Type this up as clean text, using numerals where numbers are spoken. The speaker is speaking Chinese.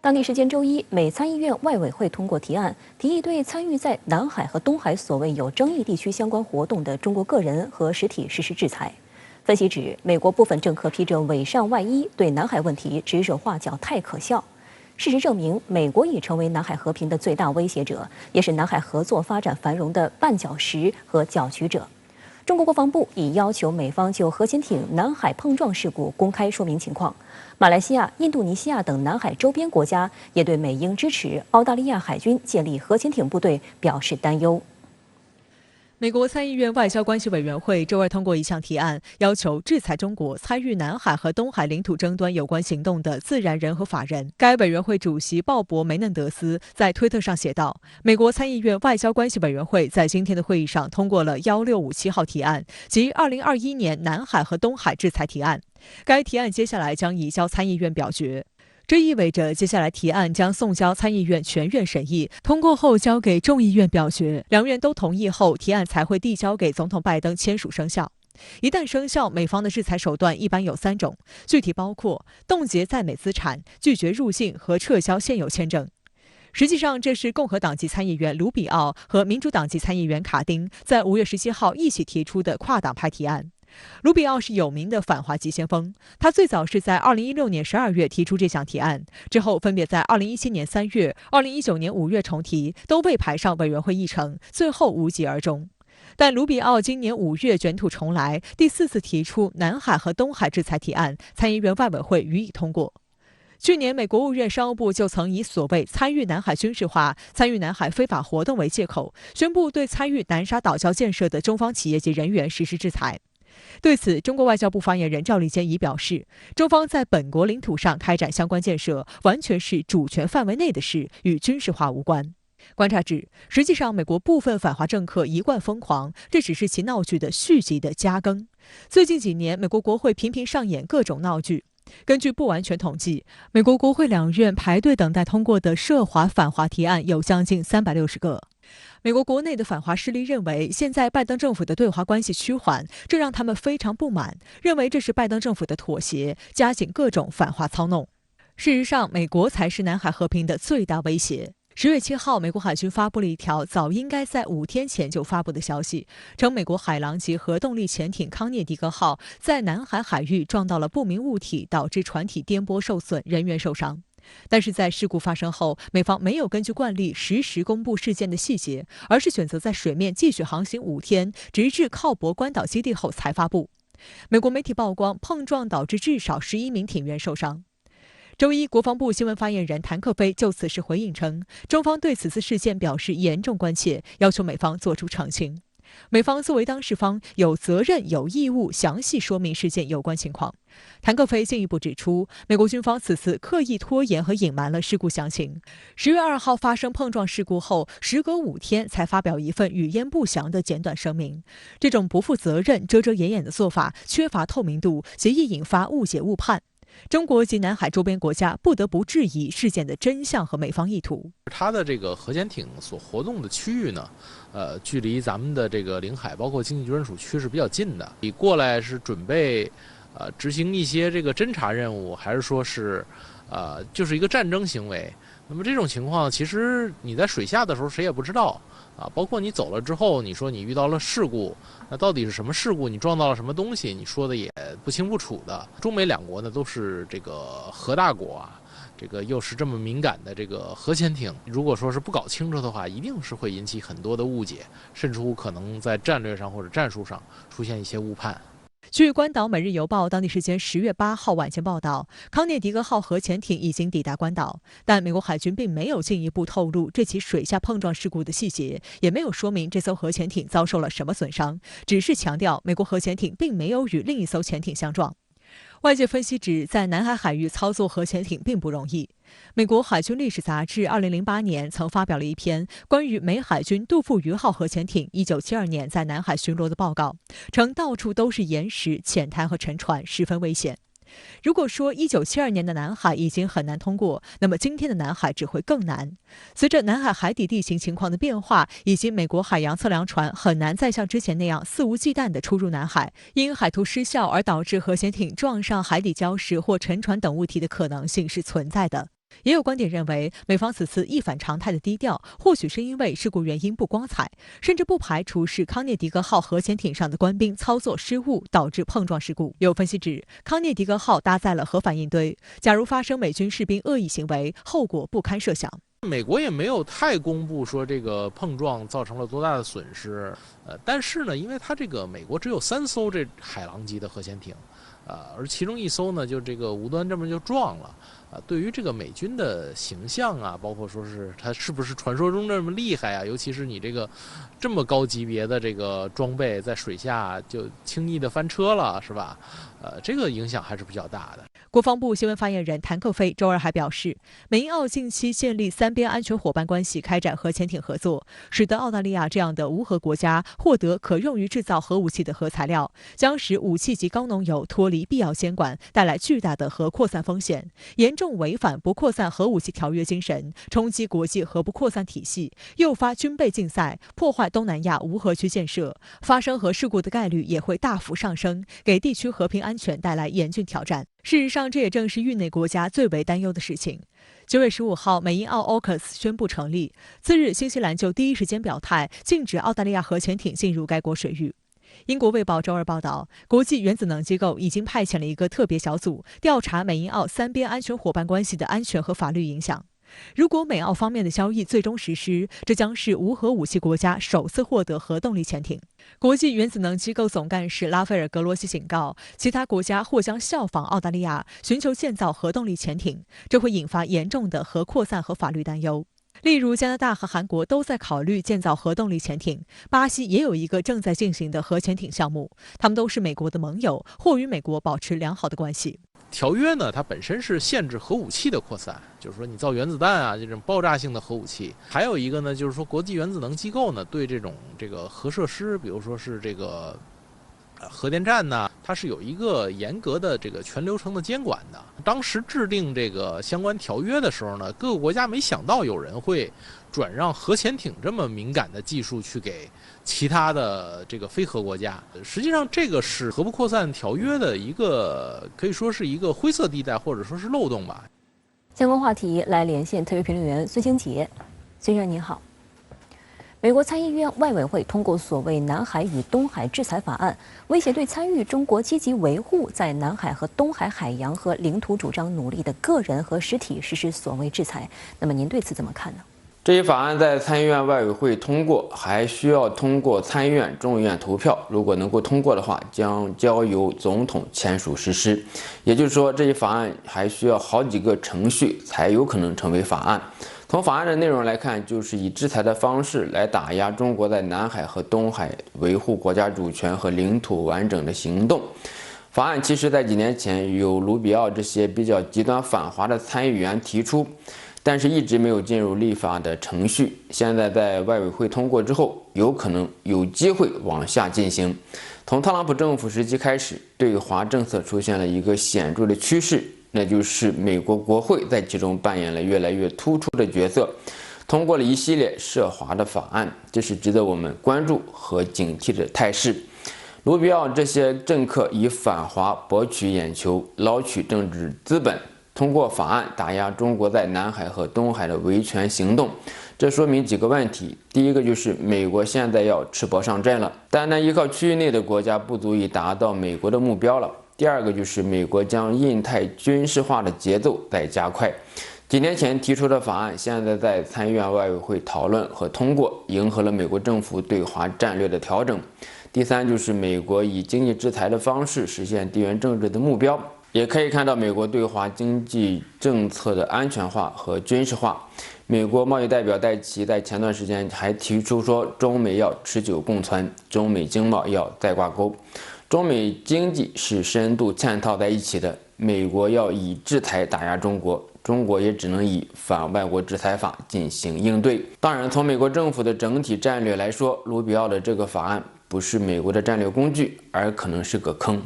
当地时间周一，美参议院外委会通过提案，提议对参与在南海和东海所谓有争议地区相关活动的中国个人和实体实施制裁。分析指，美国部分政客披着伪善外衣，对南海问题指手画脚，太可笑。事实证明，美国已成为南海和平的最大威胁者，也是南海合作发展繁荣的绊脚石和搅局者。中国国防部已要求美方就核潜艇南海碰撞事故公开说明情况。马来西亚、印度尼西亚等南海周边国家也对美英支持澳大利亚海军建立核潜艇部队表示担忧。美国参议院外交关系委员会周二通过一项提案，要求制裁中国参与南海和东海领土争端有关行动的自然人和法人。该委员会主席鲍勃·梅嫩德斯在推特上写道：“美国参议院外交关系委员会在今天的会议上通过了1657号提案，即2021年南海和东海制裁提案。该提案接下来将移交参议院表决。”这意味着接下来提案将送交参议院全院审议，通过后交给众议院表决，两院都同意后，提案才会递交给总统拜登签署生效。一旦生效，美方的制裁手段一般有3种，具体包括冻结在美资产、拒绝入境和撤销现有签证。实际上，这是共和党籍参议员卢比奥和民主党籍参议员卡丁在5月17号一起提出的跨党派提案。卢比奥是有名的反华急先锋，他最早是在2016年12月提出这项提案，之后分别在2017年3月、2019年5月重提，都未排上委员会议程，最后无疾而终。但卢比奥今年5月卷土重来，第4次提出南海和东海制裁提案，参议院外委会予以通过。去年，美国务院商务部就曾以所谓参与南海军事化、参与南海非法活动为借口，宣布对参与南沙岛礁建设的中方企业及人员实施制裁。对此，中国外交部发言人赵立坚已表示，中方在本国领土上开展相关建设，完全是主权范围内的事，与军事化无关。观察指，实际上美国部分反华政客一贯疯狂，这只是其闹剧的续集的加更。最近几年，美国国会频频上演各种闹剧。根据不完全统计，美国国会两院排队等待通过的涉华反华提案有将近360个。美国国内的反华势力认为，现在拜登政府的对华关系趋缓，这让他们非常不满，认为这是拜登政府的妥协，加紧各种反华操弄。事实上，美国才是南海和平的最大威胁。10月7号，美国海军发布了一条早应该在5天前就发布的消息，称美国海狼级核动力潜艇康涅狄格号在南海海域撞到了不明物体，导致船体颠簸受损，人员受伤。但是在事故发生后，美方没有根据惯例实时公布事件的细节，而是选择在水面继续航行5天，直至靠泊关岛基地后才发布。美国媒体曝光碰撞导致至少11名艇员受伤。周一，国防部新闻发言人谭克飞就此事回应称，中方对此次事件表示严重关切，要求美方作出澄清。美方作为当事方，有责任有义务详细说明事件有关情况。谭克飞进一步指出，美国军方此次刻意拖延和隐瞒了事故详情。10月2号发生碰撞事故后，时隔5天才发表一份语焉不详的简短声明，这种不负责任、遮遮掩掩的做法缺乏透明度，极易引发误解误判。中国及南海周边国家不得不质疑事件的真相和美方意图。它的这个核潜艇所活动的区域呢，距离咱们的这个领海，包括经济专属区是比较近的。你过来是准备，执行一些这个侦察任务，还是说是，就是一个战争行为？那么这种情况，其实你在水下的时候谁也不知道。包括你走了之后，你说你遇到了事故，那到底是什么事故？你撞到了什么东西？你说的也不清不楚的。中美两国呢都是这个核大国啊，这个又是这么敏感的这个核潜艇，如果说是不搞清楚的话，一定是会引起很多的误解，甚至乎可能在战略上或者战术上出现一些误判。据关岛《每日邮报》当地时间10月8号晚间报道，康涅狄格号核潜艇已经抵达关岛，但美国海军并没有进一步透露这起水下碰撞事故的细节，也没有说明这艘核潜艇遭受了什么损伤，只是强调美国核潜艇并没有与另一艘潜艇相撞。外界分析指，在南海海域操作核潜艇并不容易。美国海军历史杂志2008年曾发表了一篇关于美海军杜富鱼号核潜艇1972年在南海巡逻的报告，称到处都是岩石、浅滩和沉船，十分危险。如果说1972年的南海已经很难通过，那么今天的南海只会更难。随着南海海底地形情况的变化，以及美国海洋测量船很难再像之前那样肆无忌惮地出入南海，因海图失效而导致核潜艇撞上海底礁石或沉船等物体的可能性是存在的。也有观点认为，美方此次一反常态的低调，或许是因为事故原因不光彩，甚至不排除是康涅狄格号核潜艇上的官兵操作失误导致碰撞事故。有分析指，康涅狄格号搭载了核反应堆，假如发生美军士兵恶意行为，后果不堪设想。美国也没有太公布说这个碰撞造成了多大的损失，但是呢，因为它这个美国只有3艘这海狼级的核潜艇，而其中1艘呢就这个无端这么就撞了，对于这个美军的形象啊，包括说是它是不是传说中这么厉害啊，尤其是你这个这么高级别的这个装备在水下就轻易的翻车了，是吧？这个影响还是比较大的。国防部新闻发言人谭克飞周二还表示，美英澳近期建立3边安全伙伴关系，开展核潜艇合作，使得澳大利亚这样的无核国家获得可用于制造核武器的核材料，将使武器及高浓铀脱离必要监管，带来巨大的核扩散风险，严重违反不扩散核武器条约精神，冲击国际核不扩散体系，诱发军备竞赛，破坏东南亚无核区建设，发生核事故的概率也会大幅上升，给地区和平安全带来严峻挑战。事实上，这也正是域内国家最为担忧的事情。9月15号，美英澳 AUKUS 宣布成立。次日，新西兰就第一时间表态，禁止澳大利亚核潜艇进入该国水域。英国卫报周二报道，国际原子能机构已经派遣了一个特别小组，调查美英澳3边安全伙伴关系的安全和法律影响。如果美澳方面的交易最终实施，这将是无核武器国家首次获得核动力潜艇。国际原子能机构总干事拉斐尔·格罗西警告，其他国家或将效仿澳大利亚，寻求建造核动力潜艇，这会引发严重的核扩散和法律担忧。例如，加拿大和韩国都在考虑建造核动力潜艇，巴西也有一个正在进行的核潜艇项目，他们都是美国的盟友，或与美国保持良好的关系。条约呢，它本身是限制核武器的扩散，就是说你造原子弹啊这种爆炸性的核武器。还有一个呢，就是说国际原子能机构呢对这个核设施，比如说是这个核电站呢，它是有一个严格的这个全流程的监管的。当时制定这个相关条约的时候呢，各个国家没想到有人会转让核潜艇这么敏感的技术去给其他的这个非核国家。实际上，这个是核不扩散条约的一个可以说是一个灰色地带，或者说是漏洞吧。相关话题来连线特约评论员孙兴杰。孙先生您好。美国参议院外委会通过所谓南海与东海制裁法案，威胁对参与中国积极维护在南海和东海海洋和领土主张努力的个人和实体实施所谓制裁。那么您对此怎么看呢？这一法案在参议院外委会通过，还需要通过参议院、众议院投票。如果能够通过的话，将交由总统签署实施。也就是说，这一法案还需要好几个程序才有可能成为法案。从法案的内容来看，就是以制裁的方式来打压中国在南海和东海维护国家主权和领土完整的行动。法案其实在几年前有卢比奥这些比较极端反华的参议员提出，但是一直没有进入立法的程序。现在在外委会通过之后，有可能有机会往下进行。从特朗普政府时期开始，对华政策出现了一个显著的趋势，那就是美国国会在其中扮演了越来越突出的角色，通过了一系列涉华的法案，这是值得我们关注和警惕的态势。卢比奥这些政客以反华博取眼球，捞取政治资本，通过法案打压中国在南海和东海的维权行动。这说明几个问题，第一个就是美国现在要赤膊上阵了，单单依靠区域内的国家不足以达到美国的目标了。第二个就是美国将印太军事化的节奏在加快。几年前提出的法案，现在在参议院外委会讨论和通过，迎合了美国政府对华战略的调整。第三就是美国以经济制裁的方式实现地缘政治的目标，也可以看到美国对华经济政策的安全化和军事化。美国贸易代表戴奇在前段时间还提出说，中美要持久共存，中美经贸要再挂钩。中美经济是深度嵌套在一起的，美国要以制裁打压中国，中国也只能以反外国制裁法进行应对。当然，从美国政府的整体战略来说，卢比奥的这个法案不是美国的战略工具，而可能是个坑。